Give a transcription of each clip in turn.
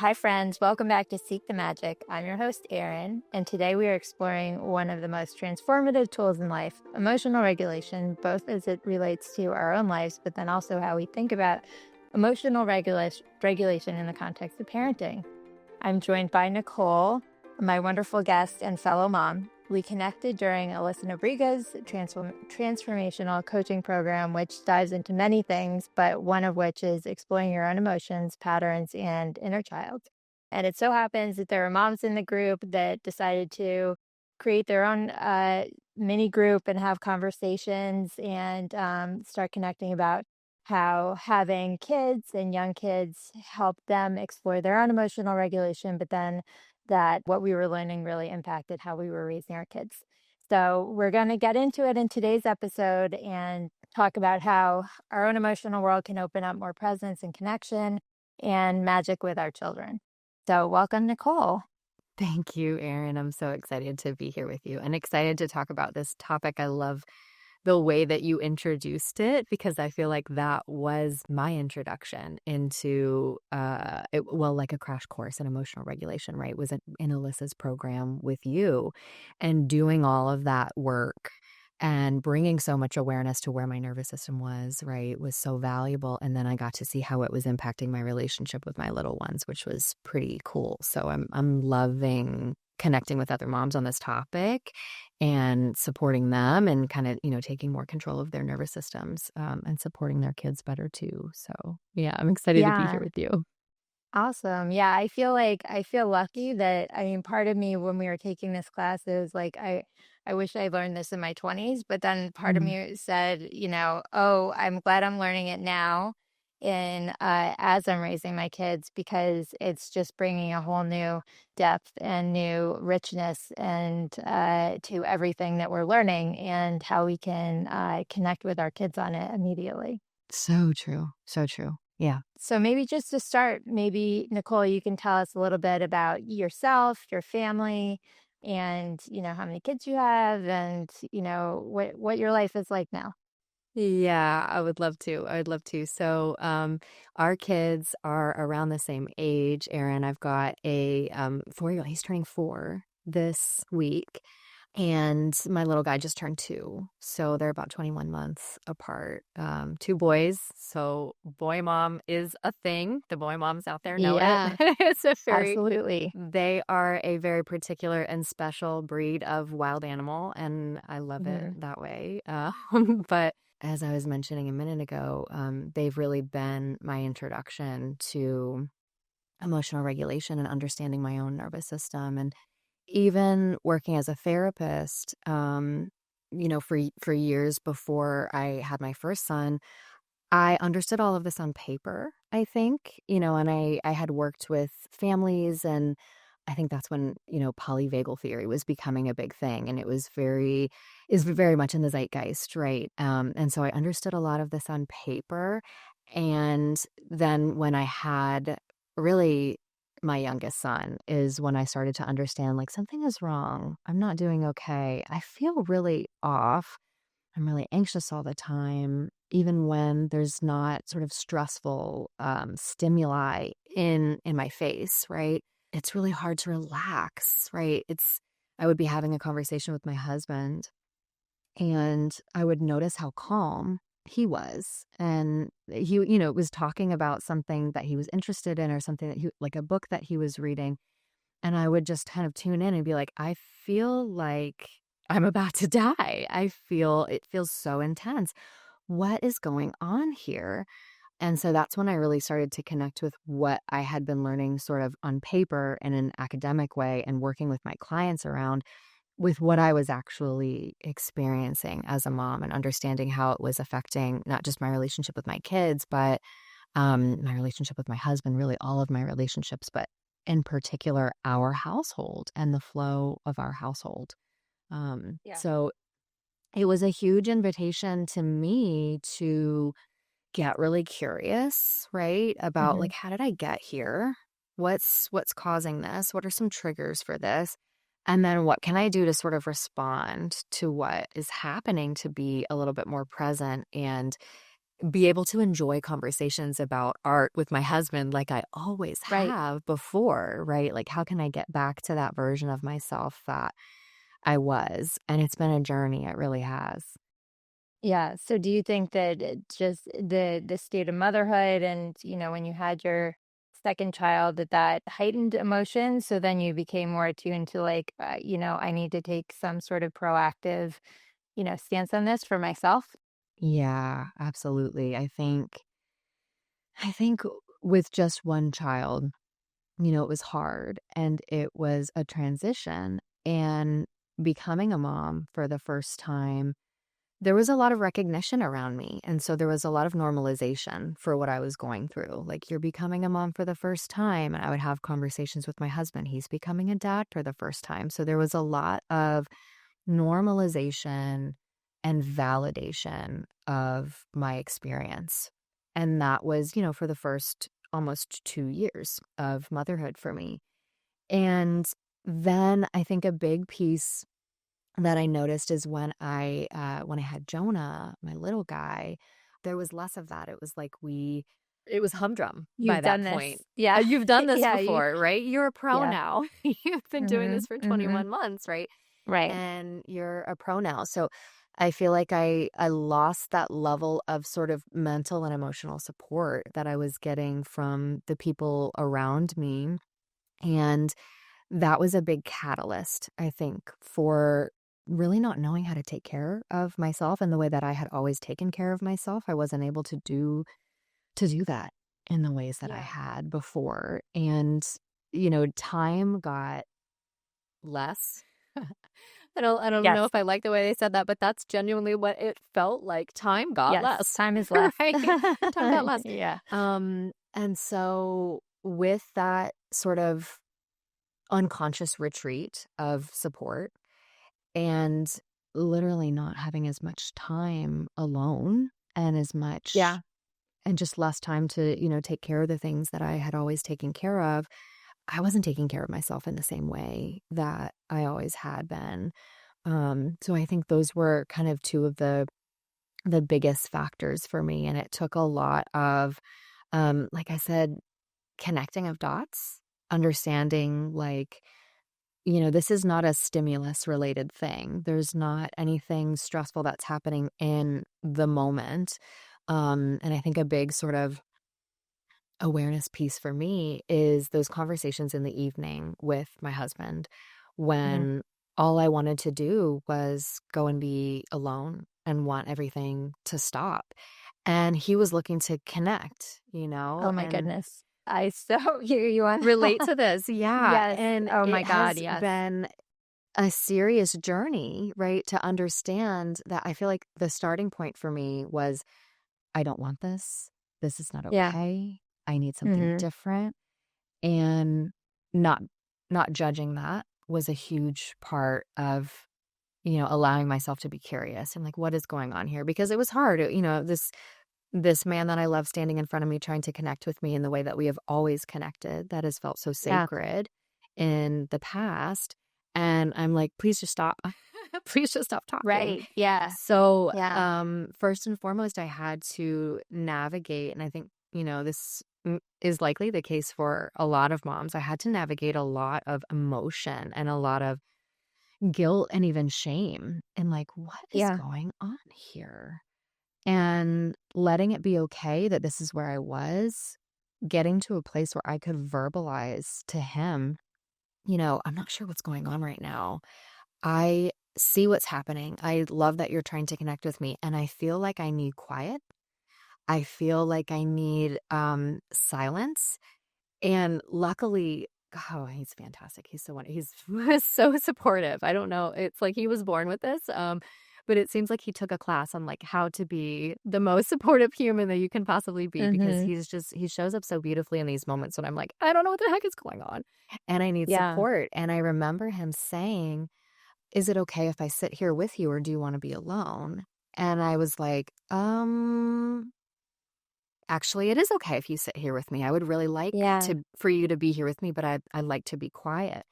Hi, friends. Welcome back to Seek the Magic. I'm your host, Erin, and today we are exploring one of the most transformative tools in life, emotional regulation, both as it relates to our own lives, but then also how we think about emotional regulation in the context of parenting. I'm joined by Nicole, my wonderful guest and fellow mom. We connected during Alyssa Nobriega's transformational coaching program, which dives into many things, but one of which is exploring your own emotions, patterns, and inner child. And it so happens that there are moms in the group that decided to create their own mini group and have conversations and start connecting about how having kids and young kids help them explore their own emotional regulation, but then that what we were learning really impacted how we were raising our kids. So we're going to get into it in today's episode and talk about how our own emotional world can open up more presence and connection and magic with our children. So welcome, Nicole. Thank you, Erin. I'm so excited to be here with you and excited to talk about this topic. I love the way that you introduced it because I feel like that was my introduction into, like a crash course in emotional regulation, right? Was in Alyssa's program with you and doing all of that work and bringing so much awareness to where my nervous system was, right, was so valuable. And then I got to see how it was impacting my relationship with my little ones, which was pretty cool. So I'm loving connecting with other moms on this topic and supporting them and kind of, taking more control of their nervous systems and supporting their kids better too. So yeah, I'm excited to be here with you. Awesome. Yeah, I feel lucky that, part of me when we were taking this class is like, I wish I learned this in my 20s, but then part of me said, oh, I'm glad I'm learning it now as I'm raising my kids, because it's just bringing a whole new depth and new richness and to everything that we're learning and how we can connect with our kids on it immediately. So true. So true. Yeah. So maybe just to start, maybe Nicole, you can tell us a little bit about yourself, your family, and how many kids you have, and what your life is like now. Yeah, I would love to. I would love to. So, our kids are around the same age. Erin, I've got a 4-year-old. He's turning 4 this week. And my little guy just turned 2. So they're about 21 months apart. 2 boys. So boy mom is a thing. The boy moms out there know Yeah, it. absolutely. They are a very particular and special breed of wild animal. And I love it that way. But as I was mentioning a minute ago, they've really been my introduction to emotional regulation and understanding my own nervous system. And even working as a therapist, for years before I had my first son, I understood all of this on paper, I think, and I had worked with families, and I think that's when, polyvagal theory was becoming a big thing, and is very much in the zeitgeist, right? And so I understood a lot of this on paper. And then when I had really my youngest son is when I started to understand, like, something is wrong. I'm not doing okay. I feel really off. I'm really anxious all the time, even when there's not sort of stressful stimuli in my face, right? It's really hard to relax, right? I would be having a conversation with my husband, and I would notice how calm he was. And he, was talking about something that he was interested in or something that like a book that he was reading. And I would just kind of tune in and be like, I feel like I'm about to die. It feels so intense. What is going on here? And so that's when I really started to connect with what I had been learning sort of on paper in an academic way and working with my clients around with what I was actually experiencing as a mom and understanding how it was affecting not just my relationship with my kids, but my relationship with my husband, really all of my relationships, but in particular, our household and the flow of our household. So it was a huge invitation to me to get really curious, right? About like, how did I get here? What's causing this? What are some triggers for this? And then what can I do to sort of respond to what is happening to be a little bit more present and be able to enjoy conversations about art with my husband like I always Right. have before, right? Like, how can I get back to that version of myself that I was? And it's been a journey. It really has. Yeah. So do you think that it's just the state of motherhood and, when you had your second child, that heightened emotions, so then you became more attuned to like, I need to take some sort of proactive, stance on this for myself? Yeah, absolutely. I think with just one child, it was hard and it was a transition, and becoming a mom for the first time, there was a lot of recognition around me. And so there was a lot of normalization for what I was going through. Like, you're becoming a mom for the first time. And I would have conversations with my husband. He's becoming a dad for the first time. So there was a lot of normalization and validation of my experience. And that was, for the first almost 2 years of motherhood for me. And then I think a big piece that I noticed is when I had Jonah, my little guy, there was less of that. It was like it was humdrum by You've that done point. this. Yeah. You've done this Yeah. before, right? You're a pro Yeah. now. You've been doing this Mm-hmm. for Mm-hmm. 21 months, right? Right. And you're a pro now. So I feel like I lost that level of sort of mental and emotional support that I was getting from the people around me. And that was a big catalyst, I think, for really not knowing how to take care of myself in the way that I had always taken care of myself. I wasn't able to do that in the ways that I Yeah. had before. And, time got less. I don't know Yes. if I like the way they said that, but that's genuinely what it felt like. Time got Yes. less, Time is less. right? Time got less. Yeah. And so with that sort of unconscious retreat of support and literally not having as much time alone and as much Yeah. and just less time to, take care of the things that I had always taken care of. I wasn't taking care of myself in the same way that I always had been. So I think those were kind of two of the biggest factors for me. And it took a lot of, like I said, connecting of dots, understanding like, this is not a stimulus related thing. There's not anything stressful that's happening in the moment. And I think a big sort of awareness piece for me is those conversations in the evening with my husband Mhm. when all I wanted to do was go and be alone and want everything to stop. And he was looking to connect, Oh my and goodness. I so hear you on relate that. to this. Yeah. Yes. And Oh my it God, has yes. been a serious journey, right? To understand that I feel like the starting point for me was I don't want this. This is not Yeah. okay. I need something Mhm. different. And not not judging that was a huge part of, allowing myself to be curious and like, what is going on here? Because it was hard. This man that I love standing in front of me trying to connect with me in the way that we have always connected, that has felt so Yeah. sacred in the past. And I'm like, please just stop. Please just stop talking. Right. Yeah. So, Yeah. first and foremost, I had to navigate, and I think, this is likely the case for a lot of moms. I had to navigate a lot of emotion and a lot of guilt and even shame and like, what is Yeah. going on here? And letting it be okay that this is where I was, getting to a place where I could verbalize to him, I'm not sure what's going on right now. I see what's happening. I love that you're trying to connect with me. And I feel like I need quiet. I feel like I need silence. And luckily, oh, he's fantastic. He's so he's so supportive. I don't know. It's like he was born with this. But it seems like he took a class on like how to be the most supportive human that you can possibly be, because Mhm. he shows up so beautifully in these moments when I'm like, I don't know what the heck is going on. And I need Yeah. support. And I remember him saying, is it okay if I sit here with you or do you want to be alone? And I was like, actually, it is okay if you sit here with me. I would really like Yeah. to for you to be here with me, but I'd like to be quiet.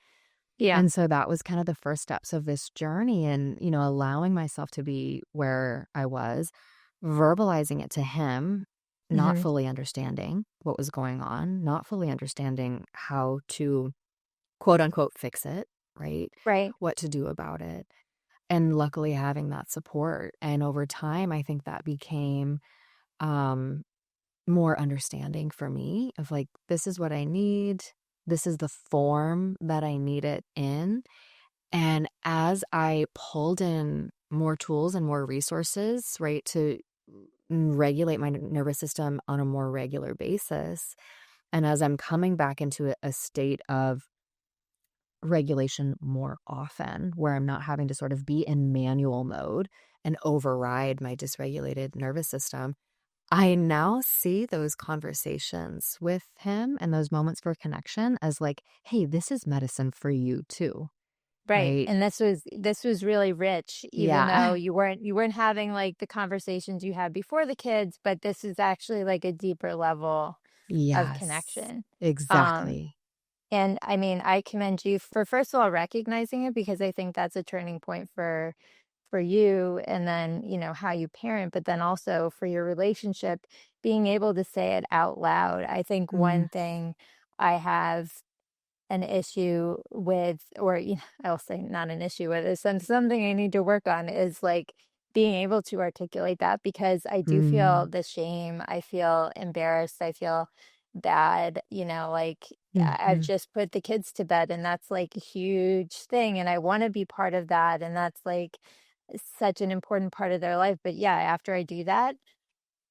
Yeah. And so that was kind of the first steps of this journey and, allowing myself to be where I was. verbalizing it to him, not Mm-hmm. fully understanding what was going on, not fully understanding how to quote unquote fix it, right? Right. What to do about it. And luckily having that support. And over time, I think that became um, more understanding for me of like, this is what I need. This is the form that I need it in. And as I pulled in more tools and more resources, right, to regulate my nervous system on a more regular basis, and as I'm coming back into a state of regulation more often, where I'm not having to sort of be in manual mode and override my dysregulated nervous system, I now see those conversations with him and those moments for connection as like, hey, this is medicine for you too, Right. right? And this was really rich, even though Yeah. you weren't having like the conversations you had before the kids, but this is actually like a deeper level of Yes, connection. Um, exactly. and I mean, I commend you for first of all recognizing it because I think that's a turning point for you and then, how you parent, but then also for your relationship, being able to say it out loud. I think Mm, one thing I have an issue with, or I'll say not an issue with, is something I need to work on is like being able to articulate that because I do feel mm, the shame, I feel embarrassed, I feel bad, like I've mhm. just put the kids to bed and that's like a huge thing and I want to be part of that and that's like such an important part of their life. But yeah, after I do that,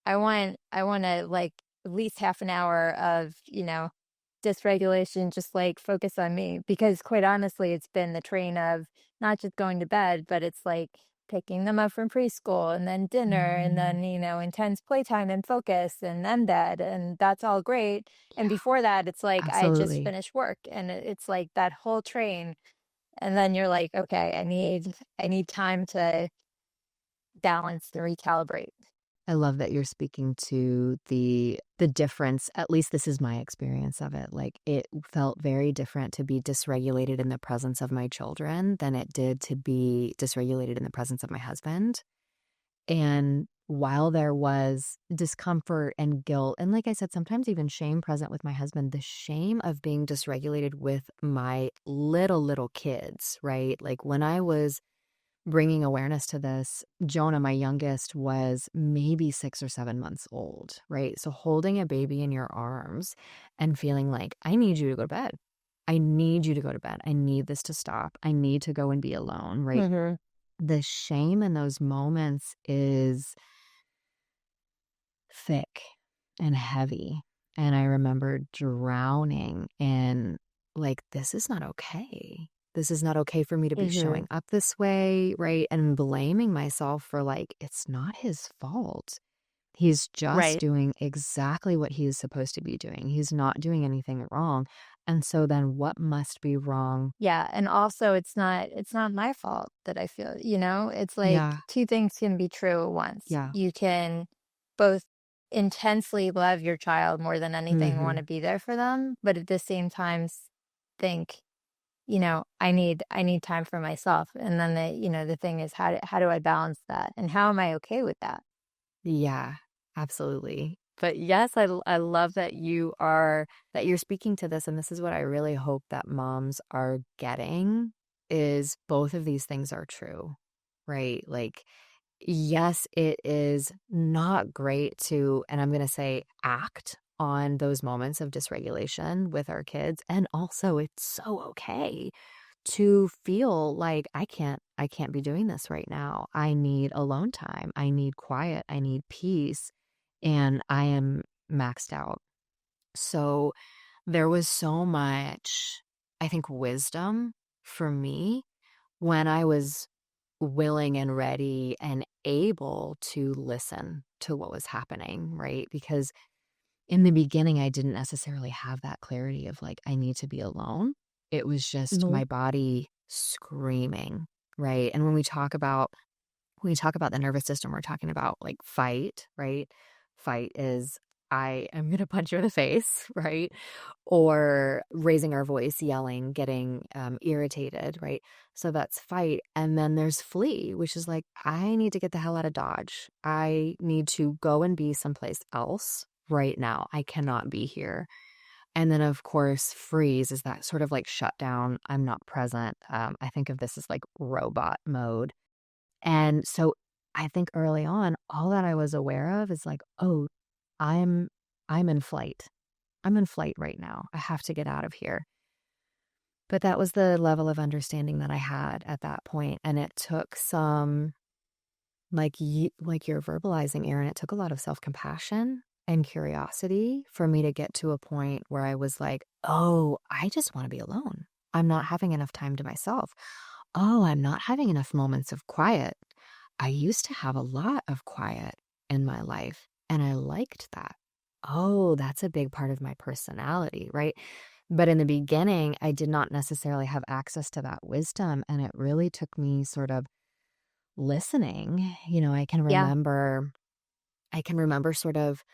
I want to like at least half an hour of, dysregulation, just like focus on me. Because quite honestly, it's been the train of not just going to bed, but it's like picking them up from preschool and then dinner and Mhm. then, intense playtime and focus and then bed. And that's all great. And Yeah, before that, it's like I just absolutely. finished work and it's like that whole train. And then you're like, okay, I need time to balance and recalibrate. I love that you're speaking to the difference. At least this is my experience of it. Like it felt very different to be dysregulated in the presence of my children than it did to be dysregulated in the presence of my husband. And while there was discomfort and guilt, and like I said, sometimes even shame present with my husband, the shame of being dysregulated with my little kids, right? Like when I was bringing awareness to this, Jonah, my youngest, was maybe 6 or 7 months old, right? So holding a baby in your arms and feeling like, I need you to go to bed. I need you to go to bed. I need this to stop. I need to go and be alone, right? Hmm. The shame in those moments is thick and heavy. And I remember drowning in like, this is not okay. This is not okay for me to be Hmm. showing up this way, right? And blaming myself for like, it's not his fault. He's just Right. doing exactly what he is supposed to be doing. He's not doing anything wrong. And so then what must be wrong? Yeah, and also it's not my fault that I feel, it's like Yeah. two things can be true at once. Yeah. You can both intensely love your child more than anything, want Hmm. to be there for them, but at the same time think, I need time for myself. And then the thing is how do I balance that? And how am I okay with that? Yeah, absolutely. But yes, I love that that you're speaking to this, and this is what I really hope that moms are getting is both of these things are true, right? Like, yes, it is not great to, and I'm going to say act on those moments of dysregulation with our kids, and also it's so okay to feel like I can't be doing this right now. I need alone time. I need quiet. I need peace and I am maxed out. So there was so much I think wisdom for me when I was willing and ready and able to listen to what was happening, right? Because in the beginning, I didn't necessarily have that clarity of like, I need to be alone. It was just Mhm. my body screaming, right? And when we talk about the nervous system, we're talking about like fight, right? Fight is I am going to punch you in the face, right? Or raising our voice, yelling, getting irritated, right? So that's fight. And then there's flee, which is like, I need to get the hell out of Dodge. I need to go and be someplace else right now. I cannot be here. And then, of course, freeze is that sort of like shutdown. I'm not present. I think of this as like robot mode. And so I think early on, all that I was aware of is like, oh, I'm I'm in flight. I'm in flight right now. I have to get out of here. But that was the level of understanding that I had at that point, and it took some like you're verbalizing, Erin, it took a lot of self-compassion and curiosity for me to get to a point where I was like, "Oh, I just want to be alone. I'm not having enough time to myself. Oh, I'm not having enough moments of quiet. I used to have a lot of quiet in my life, and I liked that. Oh, that's a big part of my personality, right?" But in the beginning, I did not necessarily have access to that wisdom, and it really took me sort of listening. Yeah. I can remember sort of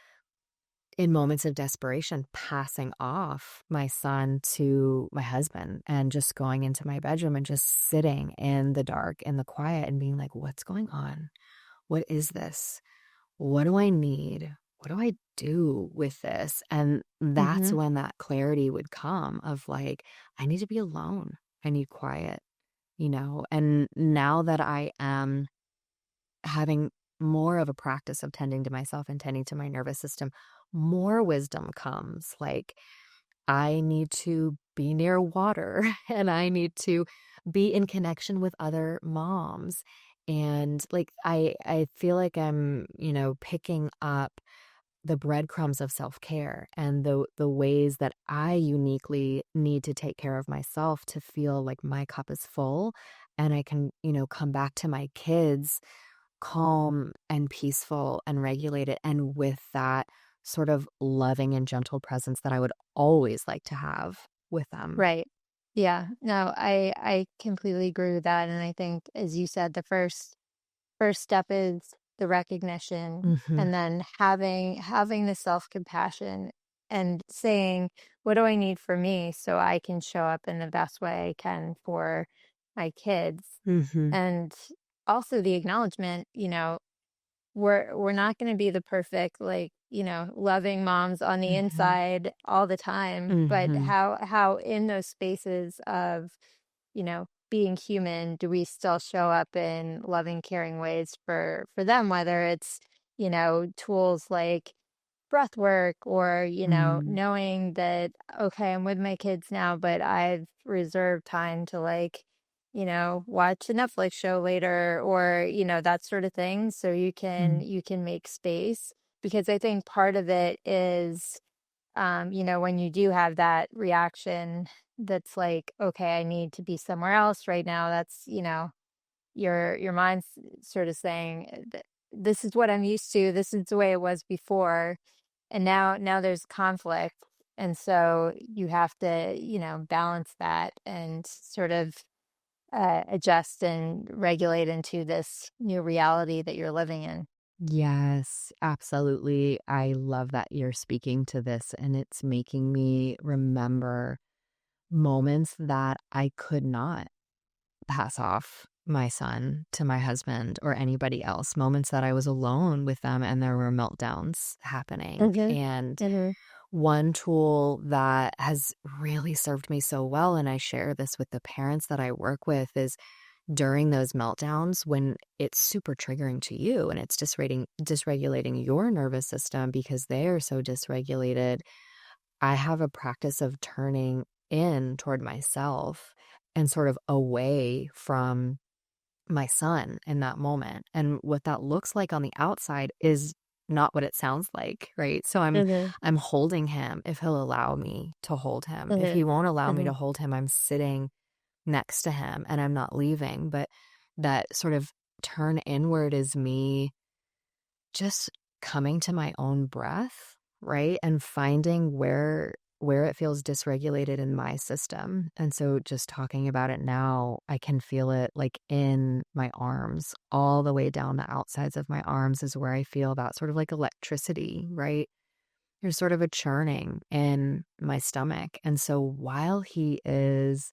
in moments of desperation passing off my son to my husband and just going into my bedroom and just sitting in the dark, in the quiet, and being like, what's going on? What is this? What do I need? What do I do with this? And that's Mm-hmm. when that clarity would come of like, I need to be alone. I need quiet, And now that I am having more of a practice of tending to myself and tending to my nervous system, more wisdom comes. Like, I need to be near water and I need to be in connection with other moms. And like, I feel like I'm, picking up the breadcrumbs of self-care and the ways that I uniquely need to take care of myself to feel like my cup is full and I can, come back to my kids calm and peaceful and regulated, and with that sort of loving and gentle presence that I would always like to have with them. Right. Yeah. No, I completely agree with that. And I think, as you said, the first step is the recognition, Mhm. and then having the self-compassion and saying, what do I need for me so I can show up in the best way I can for my kids? Mhm. And also the acknowledgement, we're not going to be the perfect, like, loving moms on the Mhm. inside all the time, but Mhm. how in those spaces of, being human, do we still show up in loving, caring ways for them, whether it's, tools like breath work, or, Mhm. knowing that, okay, I'm with my kids now, but I've reserved time to, like, watch a Netflix show later, or, that sort of thing. So Mm. you can make space, because I think part of it is, when you do have that reaction that's like, okay, I need to be somewhere else right now. That's, your mind's sort of saying, This is what I'm used to. This is the way it was before." And now there's conflict. And so you have to, balance that and sort of adjust and regulate into this new reality that you're living in. Yes, absolutely. I love that you're speaking to this, and it's making me remember moments that I could not pass off my son to my husband or anybody else, moments that I was alone with them and there were meltdowns happening. Mm-hmm. And Mm-hmm. one tool that has really served me so well, and I share this with the parents that I work with, is during those meltdowns when it's super triggering to you and it's dysregulating your nervous system because they are so dysregulated. I have a practice of turning in toward myself and sort of away from my son in that moment. And what that looks like on the outside is not what it sounds like, right? So Mm-hmm. I'm holding him if he'll allow me to hold him. If Mm-hmm. he won't allow me Mm-hmm. to hold him, I'm sitting next to him and I'm not leaving. But that sort of turn inward is me just coming to my own breath, right? And finding where it feels dysregulated in my system. And so just talking about it now, I can feel it like in my arms, all the way down the outsides of my arms is where I feel that sort of like electricity, right? there's sort of a churning in my stomach. And so while he is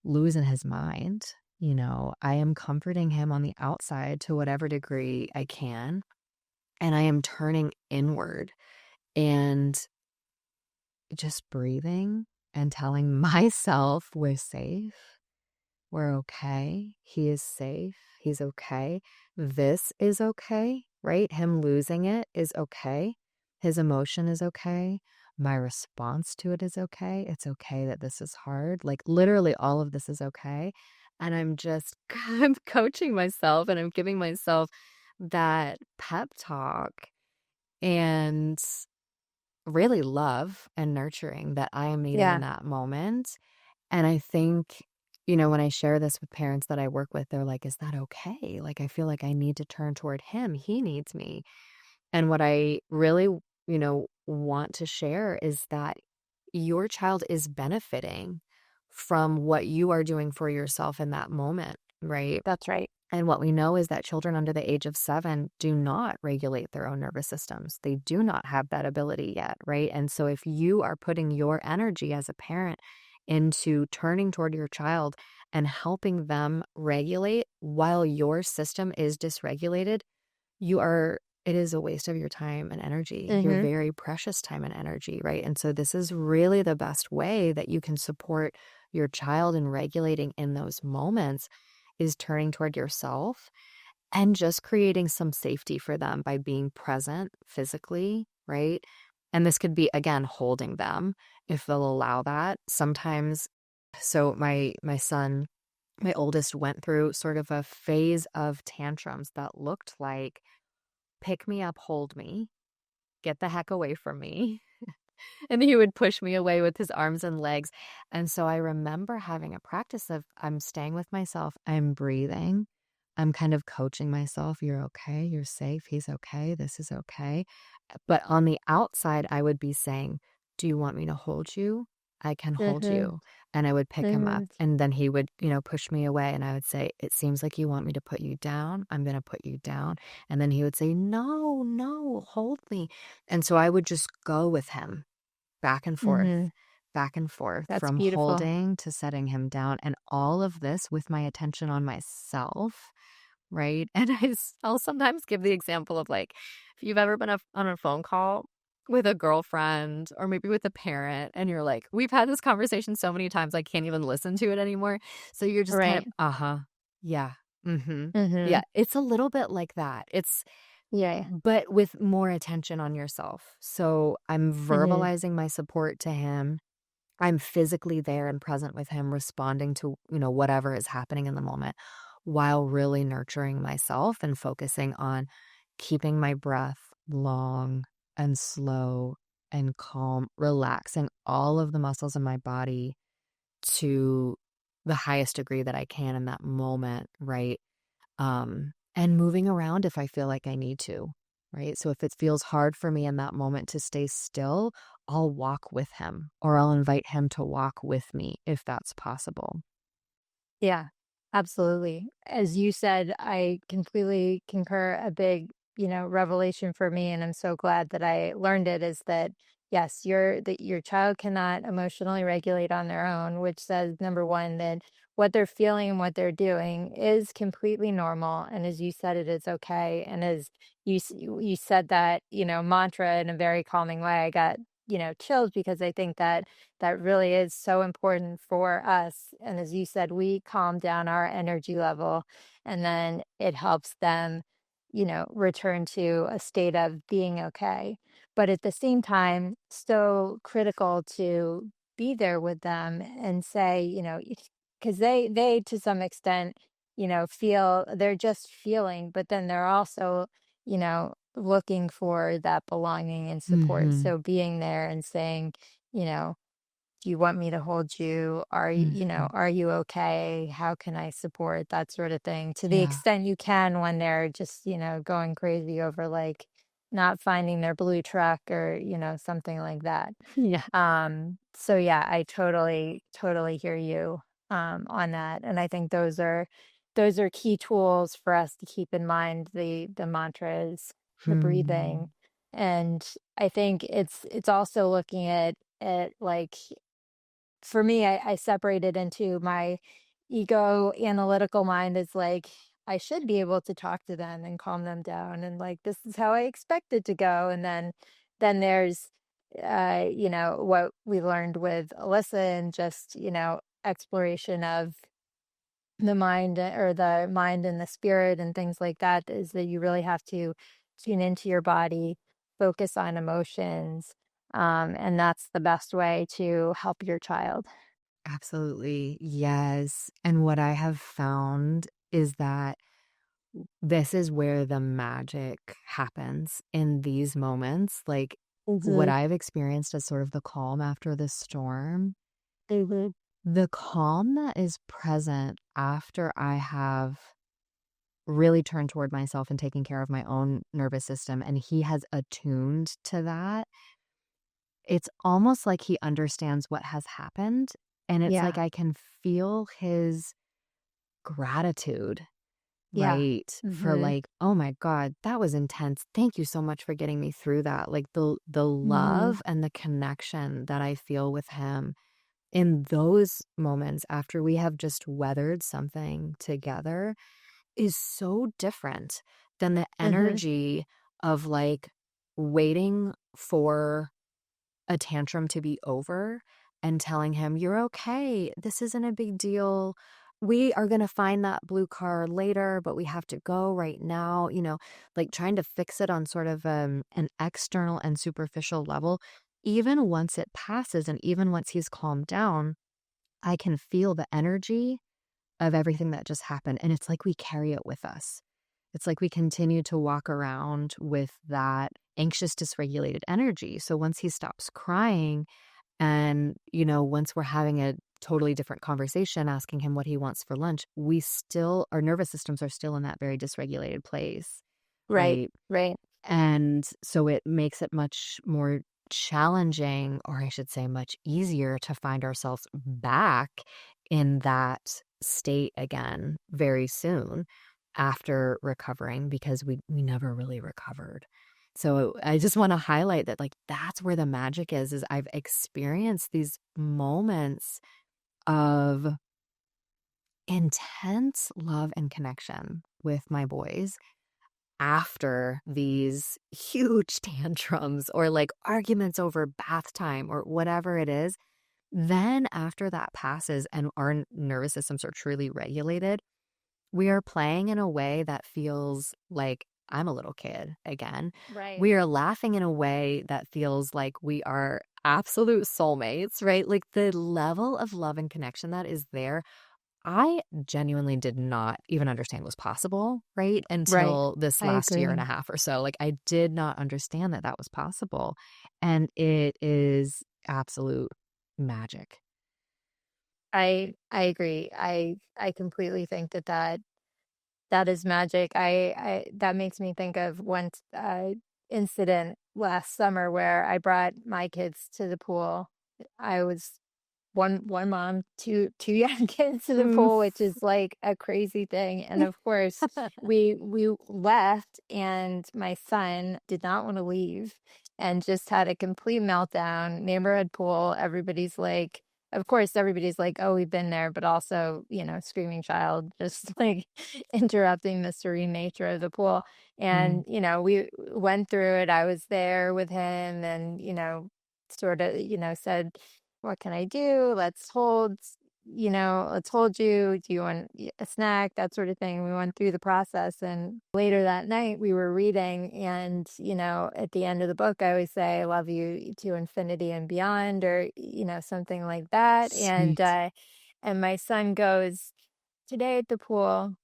losing his mind, I am comforting him on the outside to whatever degree I can. And I am turning inward and just breathing and telling myself we're safe. We're okay. He is safe. He's okay. This is okay, right? Him losing it is okay. His emotion is okay. My response to it is okay. It's okay that this is hard. Like literally all of this is okay. And I'm just I'm coaching myself and I'm giving myself that pep talk and really love and nurturing that I am needing in Yeah, that moment. And I think, when I share this with parents that I work with, they're like, is that okay? Like, I feel like I need to turn toward him. He needs me. And what I really, want to share is that your child is benefiting from what you are doing for yourself in that moment, right? that's right. And what we know is that children under the age of 7 do not regulate their own nervous systems. They do not have that ability yet, right? And so if you are putting your energy as a parent into turning toward your child and helping them regulate while your system is dysregulated, it is a waste of your time and energy, your Mm-hmm. very precious time and energy, right? And so this is really the best way that you can support your child in regulating in those moments is turning toward yourself and just creating some safety for them by being present physically, right? And this could be, again, holding them if they'll allow that. Sometimes, so my son, my oldest, went through sort of a phase of tantrums that looked like pick me up, hold me, get the heck away from me. And he would push me away with his arms and legs. And so I remember having a practice of I'm staying with myself, I'm breathing, I'm kind of coaching myself. You're okay, you're safe, he's okay, this is okay. But on the outside, I would be saying, do you want me to hold you? I can hold Mm-hmm. you. And I would pick him up. Mm-hmm. And then he would, push me away. And I would say, it seems like you want me to put you down. I'm going to put you down. And then he would say, no, no, hold me. And so I would just go with him Mm-hmm. back and forth That's from beautiful. holding to setting him down. And all of this with my attention on myself. Right. And I'll sometimes give the example of like, if you've ever been on a phone call with a girlfriend or maybe with a parent, and you're like, we've had this conversation so many times, I can't even listen to it anymore. So you're just kind of, Right. yeah, Mm-hmm. yeah. It's a little bit like that. Yeah. But with more attention on yourself. So I'm Mm-hmm. verbalizing my support to him. I'm physically there and present with him, responding to, whatever is happening in the moment while really nurturing myself and focusing on keeping my breath long and slow and calm, relaxing all of the muscles in my body to the highest degree that I can in that moment, right? And moving around if I feel like I need to, right? So if it feels hard for me in that moment to stay still, I'll walk with him or I'll invite him to walk with me if that's possible. Yeah, absolutely. As you said, I completely concur. A big, revelation for me, and I'm so glad that I learned it, is that yes, your child cannot emotionally regulate on their own, which says number one, that what they're feeling and what they're doing is completely normal. And as you said, it is okay. And as you said that, mantra in a very calming way, I got, chills because I think that that really is so important for us. And as you said, we calm down our energy level and then it helps them, return to a state of being okay. But at the same time, so critical to be there with them and say, because they to some extent, feel they're just feeling, but then they're also, looking for that belonging and support. Mhm. So being there and saying, you know, do you want me to hold you? Mhm. Are you okay? How can I support? That sort of thing. To the Yeah. extent you can when they're just, going crazy over like not finding their blue truck or, something like that. Yeah. So yeah, I totally hear you on that. And I think those are key tools for us to keep in mind. The mantras, the breathing, Hmm. And I think it's also looking at like, for me, I separate it into my ego analytical mind is like, I should be able to talk to them and calm them down. And like, this is how I expect it to go. And then there's, what we learned with Alyssa and just, exploration of the mind or the mind and the spirit and things like that is that you really have to tune into your body, focus on emotions. And that's the best way to help your child. Absolutely. Yes. And what I have found is that this is where the magic happens in these moments. Like what Hmm. I've experienced as sort of the calm after the storm, Hmm. the calm that is present after I have really turned toward myself and taken care of my own nervous system, and he has attuned to that. It's almost like he understands what has happened, and it's like Yeah. I can feel his gratitude, Yeah. right? For Hmm. like, "Oh my god, that was intense. Thank you so much for getting me through that." Like, the Hmm. love and the connection that I feel with him in those moments after we have just weathered something together is so different than the Hmm. energy of, like, waiting for a tantrum to be over and telling him, "You're okay. This isn't a big deal. We are gonna find that blue car later, but we have to go right now." Like, trying to fix it on sort of, an external and superficial level. Even once it passes and even once he's calmed down, I can feel the energy of everything that just happened, and it's like we carry it with us. It's like we continue to walk around with that anxious, dysregulated energy. So once he stops crying and, once we're having a totally different conversation, asking him what he wants for lunch, our nervous systems are still in that very dysregulated place, Right. right? Right. And so it makes it much more challenging, or I should say, much easier to find ourselves back in that state again very soon after recovering because we never really recovered. So I just want to highlight that like that's where the magic is I've experienced these moments of intense love and connection with my boys after these huge tantrums or like arguments over bath time or whatever it is. Then, after that passes and our nervous systems are truly regulated, we are playing in a way that feels like I'm a little kid again. Right. We are laughing in a way that feels like we are absolute soulmates, right? Like the level of love and connection that is there I genuinely did not even understand was possible, right? Right. Until this I last year and agree. a half or so. Like, I did not understand that that was possible. And it is absolute magic. I agree. I completely think that is magic. I that makes me think of one incident last summer where I brought my kids to the pool. I was one mom, two young kids to the Mm. pool, which is like a crazy thing. And of course, we left, and my son did not want to leave and just had a complete meltdown. Neighborhood pool. Everybody's like, of course, everybody's like, oh, we've been there, but also, screaming child, just like interrupting the serene nature of the pool. Mm. And, we went through it. I was there with him and, sort of, said, what can I do? Let's hold you. Do you want a snack? That sort of thing. We went through the process. And later that night, we were reading. And, at the end of the book, I always say, I love you to infinity and beyond, or, something like that. Sweet. And my son goes, today at the pool,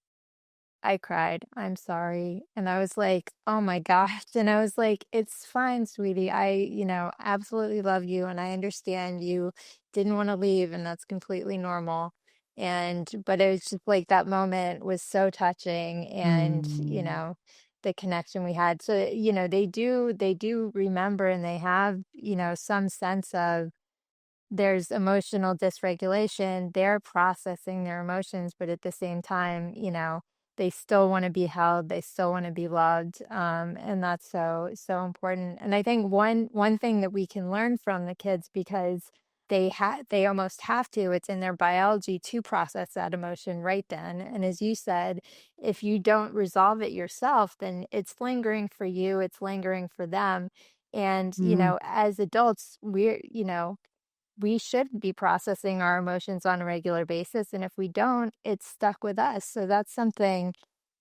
I cried, "I'm sorry." And I was like, "Oh my gosh." And I was like, "It's fine, sweetie. I, absolutely love you and I understand you didn't want to leave and that's completely normal." But it was just like that moment was so touching and, Mm. the connection we had. So, they do remember and they have, some sense of there's emotional dysregulation. They're processing their emotions, but at the same time, they still want to be held, they still want to be loved. And that's so important. And I think one thing that we can learn from the kids, because they almost have to, it's in their biology to process that emotion right then. And as you said, if you don't resolve it yourself, then it's lingering for you, it's lingering for them. And, Mm. as adults, we should be processing our emotions on a regular basis. And if we don't, it's stuck with us. So that's something,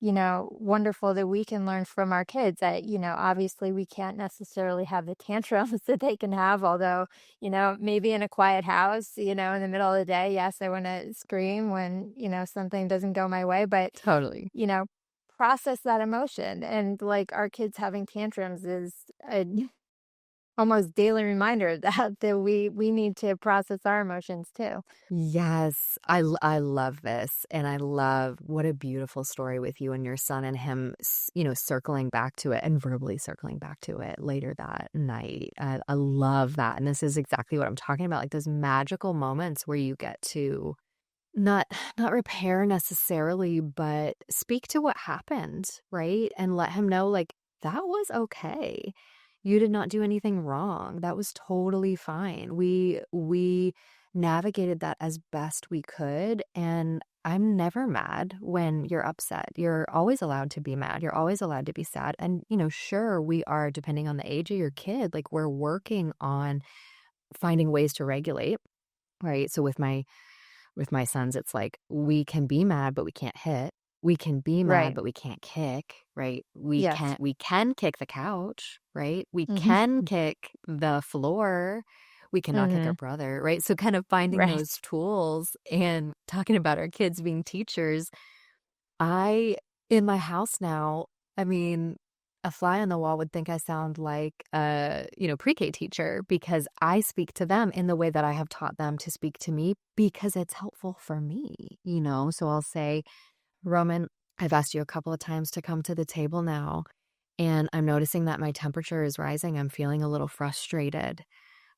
wonderful that we can learn from our kids that, obviously we can't necessarily have the tantrums that they can have. Although, maybe in a quiet house, in the middle of the day, yes, I want to scream when, something doesn't go my way, but, Totally. you know, process that emotion. And like our kids having tantrums is a almost daily reminder that we need to process our emotions too. Yes, I love this, and I love what a beautiful story with you and your son and him, circling back to it and verbally circling back to it later that night. I love that, and this is exactly what I'm talking about, like those magical moments where you get to not not repair necessarily, but speak to what happened, right? And let him know, like, that was okay. You did not do anything wrong. That was totally fine. We navigated that as best we could, and I'm never mad when you're upset. You're always allowed to be mad. You're always allowed to be sad. And, sure, we are, depending on the age of your kid, like we're working on finding ways to regulate, right? So with my sons, it's like we can be mad, but we can't hit. We can be mad, Right. but we can't kick, right? Yes. We can kick the couch, right? We Hmm. can kick the floor. We cannot kick our Hmm. brother, right? So kind of finding Right. those tools and talking about our kids being teachers. I in my house now, I mean, a fly on the wall would think I sound like a, pre-K teacher because I speak to them in the way that I have taught them to speak to me because it's helpful for me. So I'll say, Roman, I've asked you a couple of times to come to the table now, and I'm noticing that my temperature is rising. I'm feeling a little frustrated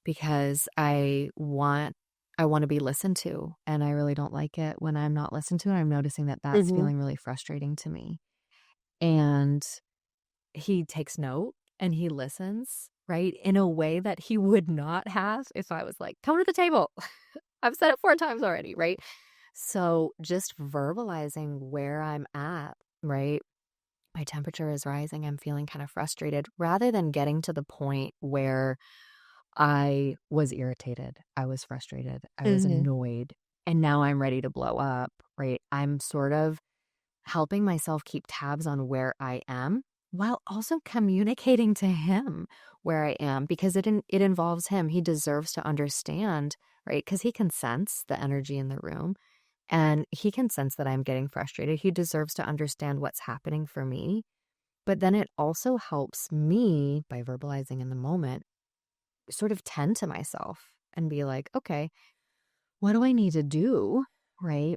because I want to be listened to, and I really don't like it when I'm not listened to, and I'm noticing that that's Hmm. feeling really frustrating to me. And he takes note and he listens, right, in a way that he would not have if I was like, "Come to the table." I've said it 4 times already, right? So, just verbalizing where I'm at, right? My temperature is rising, I'm feeling kind of frustrated, rather than getting to the point where I was irritated, I was frustrated, I was Hmm. annoyed, and now I'm ready to blow up, right? I'm sort of helping myself keep tabs on where I am while also communicating to him where I am because it involves him. He deserves to understand, right? Because he can sense the energy in the room and he can sense that I'm getting frustrated. He deserves to understand what's happening for me. But then it also helps me by verbalizing in the moment sort of tend to myself and be like, okay, what do I need to do? Right.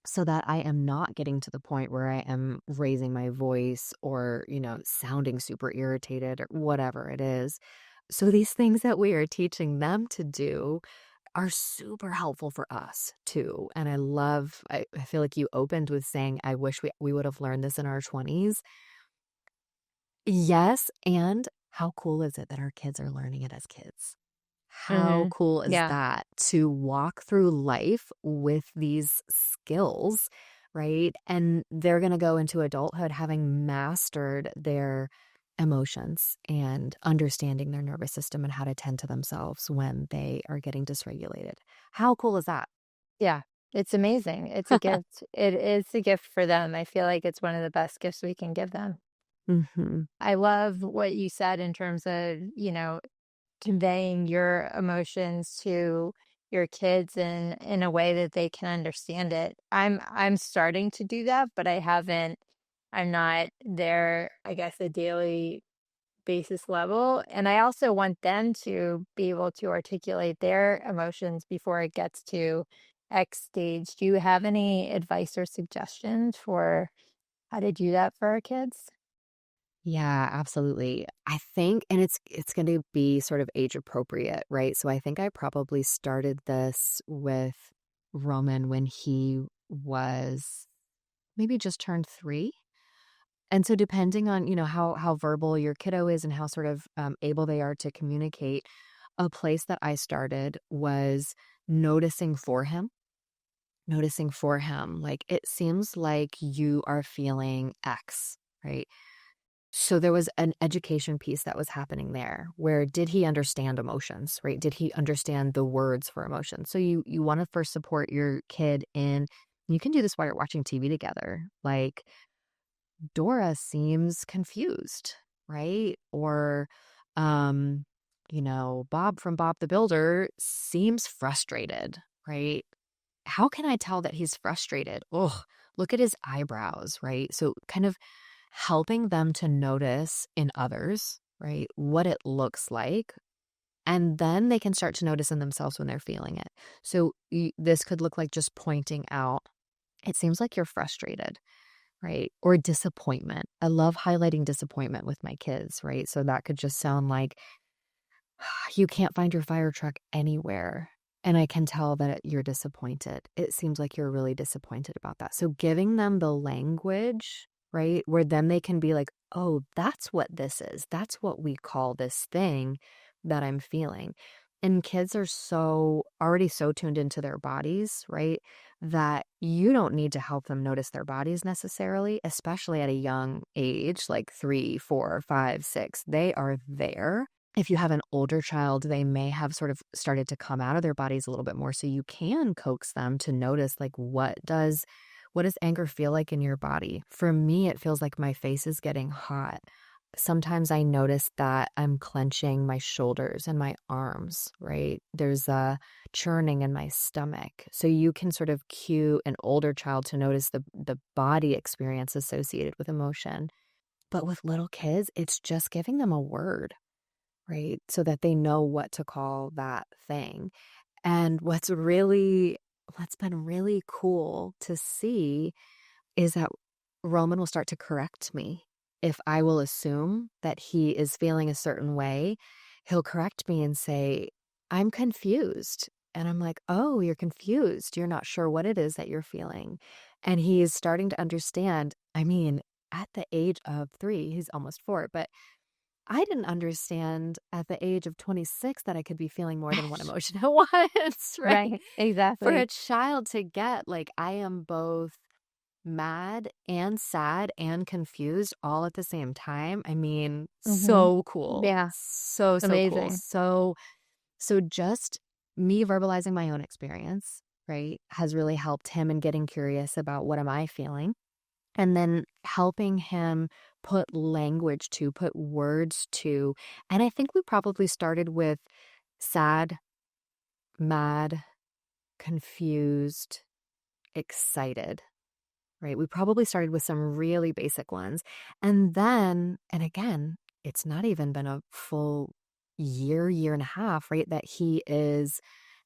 So that I am not getting to the point where I am raising my voice or, sounding super irritated or whatever it is. So these things that we are teaching them to do are super helpful for us too. And I feel like you opened with saying, I wish we would have learned this in our 20s. Yes. And how cool is it that our kids are learning it as kids? How Hmm. cool is Yeah. that to walk through life with these skills, right? And they're going to go into adulthood having mastered their emotions and understanding their nervous system and how to tend to themselves when they are getting dysregulated. How cool is that? Yeah. It's amazing. It's a gift. It is a gift for them. I feel like it's one of the best gifts we can give them. Hmm. I love what you said in terms of, conveying your emotions to your kids in a way that they can understand it. I'm starting to do that, but I'm not there, I guess, a daily basis level. And I also want them to be able to articulate their emotions before it gets to X stage. Do you have any advice or suggestions for how to do that for our kids? Yeah, absolutely. I think, and it's going to be sort of age appropriate, right? So I think I probably started this with Roman when he was maybe just turned 3. And so depending on, how verbal your kiddo is and how sort of able they are to communicate, a place that I started was noticing for him, noticing for him. Like, it seems like you are feeling X, right? So there was an education piece that was happening there where did he understand emotions, right? Did he understand the words for emotions? So you want to first support your kid in, you can do this while you're watching TV together. Like, Dora seems confused, right? Or, um, Bob from Bob the Builder seems frustrated, right? How can I tell that he's frustrated? Oh, look at his eyebrows, right? So kind of helping them to notice in others, right, what it looks like. And then they can start to notice in themselves when they're feeling it. So this could look like just pointing out, it seems like you're frustrated, right? Or disappointment. I love highlighting disappointment with my kids, right? So that could just sound like, you can't find your fire truck anywhere. And I can tell that you're disappointed. It seems like you're really disappointed about that. So giving them the language, right, where then they can be like, oh, that's what this is. That's what we call this thing that I'm feeling. And kids are already so tuned into their bodies, right, that you don't need to help them notice their bodies necessarily, especially at a young age, like 3, 4, 5, 6. They are there. If you have an older child, they may have sort of started to come out of their bodies a little bit more. So you can coax them to notice, like, what does anger feel like in your body? For me, it feels like my face is getting hot. Sometimes I notice that I'm clenching my shoulders and my arms, right? There's a churning in my stomach. So you can sort of cue an older child to notice the body experience associated with emotion. But with little kids, it's just giving them a word, right? So that they know what to call that thing. And what's been really cool to see is that Roman will start to correct me. If I will assume that he is feeling a certain way, he'll correct me and say, I'm confused. And I'm like, oh, you're confused. You're not sure what it is that you're feeling. And he is starting to understand. I mean, at the age of 3, he's almost 4, but I didn't understand at the age of 26 that I could be feeling more than one emotion at once, right? Right, For a exactly. child to get, like, I am both mad and sad and confused all at the same time. I mean, Hmm. so cool. Yeah, So, so cool. amazing. So just me verbalizing my own experience, right, has really helped him in getting curious about what am I feeling, and then helping him put words to. And I think we probably started with sad, mad, confused, excited, right? We probably started with some really basic ones. And again, it's not even been a full year and a half, right? That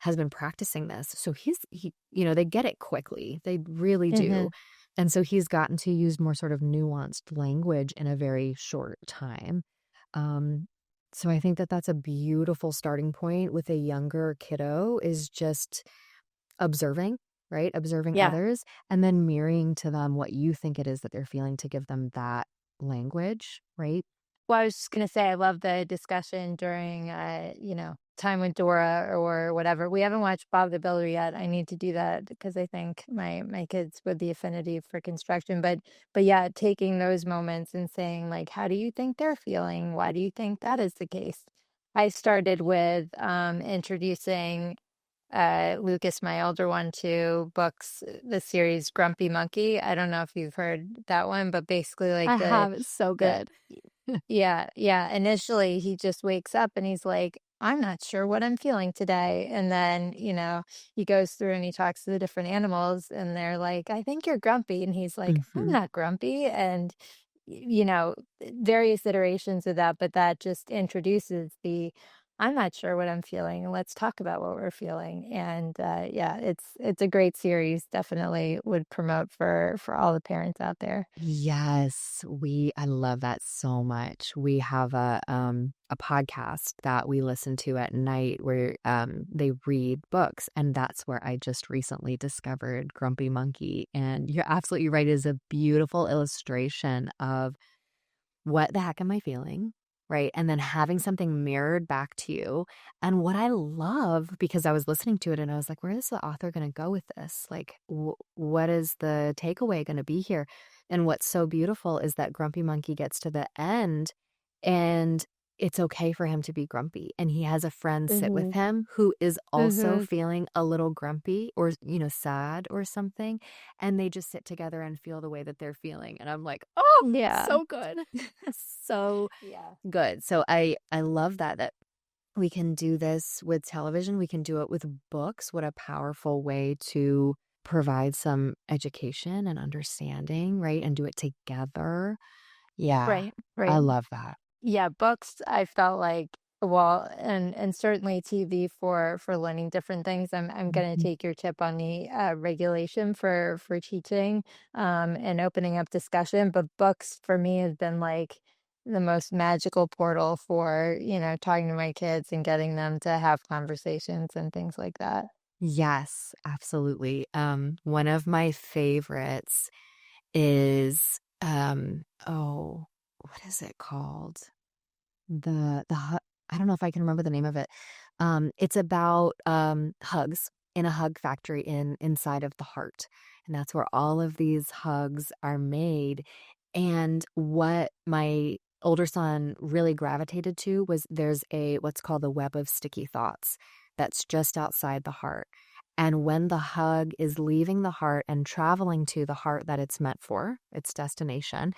has been practicing this. So they get it quickly. They really Hmm. do. And so he's gotten to use more sort of nuanced language in a very short time. Um, so I think that that's a beautiful starting point with a younger kiddo, is just observing, right? Observing Yeah. others and then mirroring to them what you think it is that they're feeling to give them that language, right? Well, I was just gonna say, I love the discussion during, time with Dora or whatever. We haven't watched Bob the Builder yet. I need to do that because I think my kids with the affinity for construction. But yeah, taking those moments and saying like, how do you think they're feeling? Why do you think that is the case? I started with introducing Lucas, my older one, to books, the series Grumpy Monkey. I don't know if you've heard that one, but basically like I the have. It's so the good. yeah, yeah. Initially, he just wakes up and he's like, I'm not sure what I'm feeling today. And then, he goes through and he talks to the different animals and they're like, I think you're grumpy. And he's like, I'm Hmm. not grumpy. And, various iterations of that, but that just introduces the I'm not sure what I'm feeling. Let's talk about what we're feeling. And yeah, it's a great series. Definitely would promote for all the parents out there. Yes, I love that so much. We have a podcast that we listen to at night where they read books, and that's where I just recently discovered Grumpy Monkey. And you're absolutely right, it is a beautiful illustration of what the heck am I feeling? Right. And then having something mirrored back to you. And what I love, because I was listening to it and I was like, where is the author going to go with this? Like, what is the takeaway going to be here? And what's so beautiful is that Grumpy Monkey gets to the end and it's okay for him to be grumpy. And he has a friend sit with Hmm. him who is also Hmm. feeling a little grumpy or, sad or something. And they just sit together and feel the way that they're feeling. And I'm like, oh, Yeah. so good. So Yeah. good. So I love that we can do this with television. We can do it with books. What a powerful way to provide some education and understanding, right? And do it together. Yeah. Right. I Right. love that. Yeah, books, I felt like, well, and certainly TV for learning different things. I'm gonna Mhm. take your tip on the regulation for teaching and opening up discussion. But books for me has been like the most magical portal for, talking to my kids and getting them to have conversations and things like that. Yes, absolutely. One of my favorites is oh, what is it called? The hu I don't know if I can remember the name of it. It's about, hugs in a hug factory inside of the heart, and that's where all of these hugs are made, and what my older son really gravitated to was there's what's called the web of sticky thoughts that's just outside the heart, and when the hug is leaving the heart and traveling to the heart that it's meant for, its destination,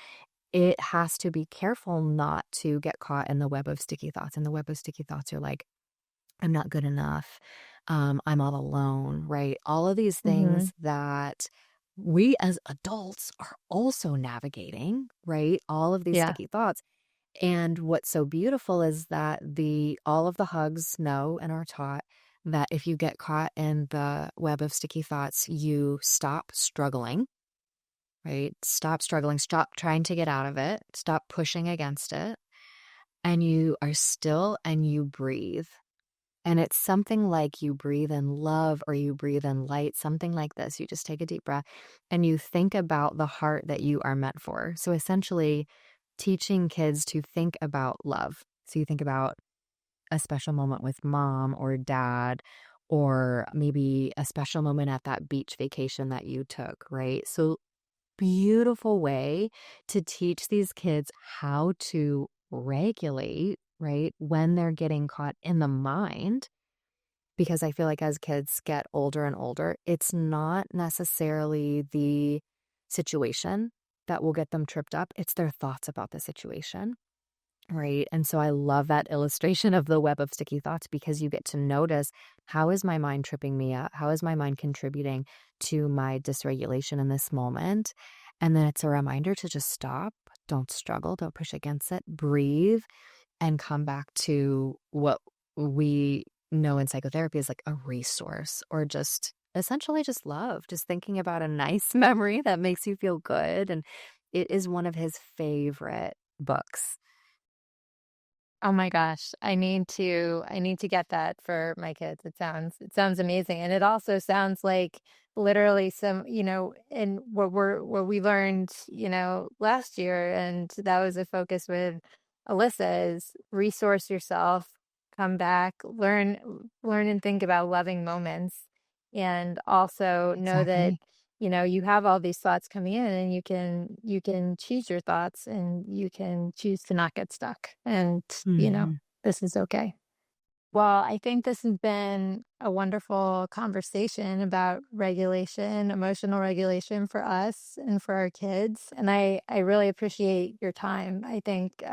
it has to be careful not to get caught in the web of sticky thoughts, and the web of sticky thoughts are like, "I'm not good enough. I'm all alone," right? All of these Hmm. things that we as adults are also navigating, right? All of these Yeah. sticky thoughts. And what's so beautiful is that all of the hugs know and are taught that if you get caught in the web of sticky thoughts, you stop struggling, right? Stop struggling, stop trying to get out of it, stop pushing against it, and you are still and you breathe. And it's something like you breathe in love or you breathe in light, something like this. You just take a deep breath and you think about the heart that you are meant for. So essentially, teaching kids to think about love. So you think about a special moment with mom or dad, or maybe a special moment at that beach vacation that you took, right? So beautiful way to teach these kids how to regulate, right, when they're getting caught in the mind. Because I feel like as kids get older and older, it's not necessarily the situation that will get them tripped up, it's their thoughts about the situation. Right. And so I love that illustration of the web of sticky thoughts because you get to notice, how is my mind tripping me up? How is my mind contributing to my dysregulation in this moment? And then it's a reminder to just stop, don't struggle, don't push against it, breathe, and come back to what we know in psychotherapy is like a resource, or just essentially just love, just thinking about a nice memory that makes you feel good. And it is one of his favorite books. Oh my gosh, I need to get that for my kids. It sounds amazing. And it also sounds like literally some, in what we learned, last year, and that was a focus with Alyssa is resource yourself, come back, learn and think about loving moments. And also know that Exactly. you have all these thoughts coming in and you can choose your thoughts and you can choose to not get stuck and Mhm. this is okay. Well, I think this has been a wonderful conversation about regulation, emotional regulation for us and for our kids, and I really appreciate your time. I think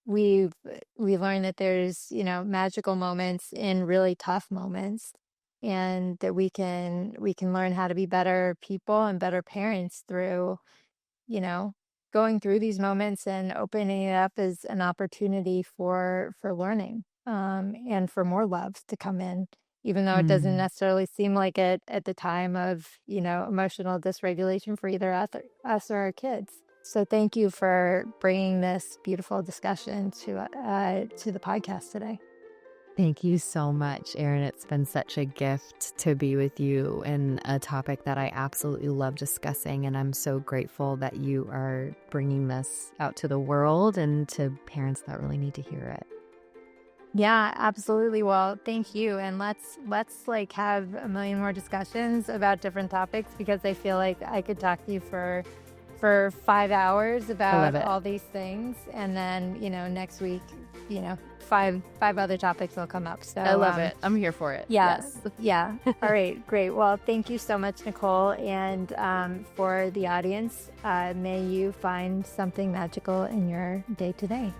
we've we learned that there's magical moments in really tough moments, and that we can learn how to be better people and better parents through you know going through these moments and opening it up as an opportunity for learning. and for more love to come in, even though it doesn't Mm. necessarily seem like it at the time of, emotional dysregulation for either us or our kids. So thank you for bringing this beautiful discussion to the podcast today. Thank you so much, Erin. It's been such a gift to be with you in a topic that I absolutely love discussing. And I'm so grateful that you are bringing this out to the world and to parents that really need to hear it. Yeah, absolutely. Well, thank you. And let's like have a million more discussions about different topics, because I feel like I could talk to you for 5 hours about all these things. And then, next week, five other topics will come up. So I love it. I'm here for it. Yeah. Yes. Yeah. All right. Great. Well, thank you so much, Nicole. And for the audience, may you find something magical in your day today.